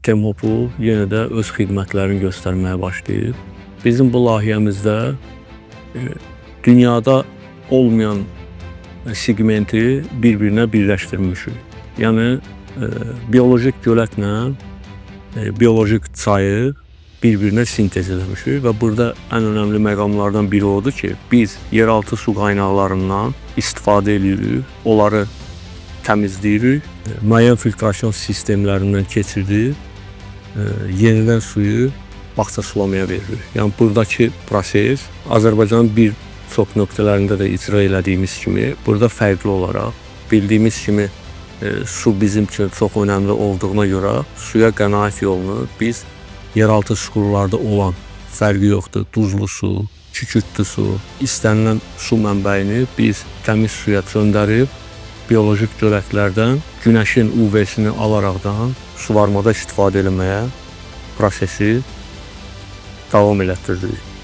Temhopu yenə də öz xidmətlərini göstərməyə başlayıb. Bizim bu layihəmizdə dünyada olmayan segmenti bir-birinə birləşdirmişik. Yəni biolojik gölətlə biolojik çayı bir-birinə sintez etmişik və burada ən önəmli məqamlardan biri odur ki, biz yeraltı su qaynaqlarından istifadə edirik, onları təmizləyirik, müəyyən filtrasiyon sistemlərindən keçiririk, yenidən suyu bağça sulamaya veririk. Yəni buradakı proses Azərbaycanın bir çox nöqtələrində də icra elədiyimiz kimi, burada fərqli olaraq bildiyimiz kimi su bizim üçün çox önəmli olduğuna görə suya qənaət yolunu biz yeraltı suxurlarda olan, fərqi yoxdur, duzlu su, kükürdlü su, istənilən su mənbəyini biz təmiz suya çöndərib, biolojik gölətlərdən günəşin UV-sini alaraqdan suvarmada istifadə etməyə prosesi davam elətdiririk.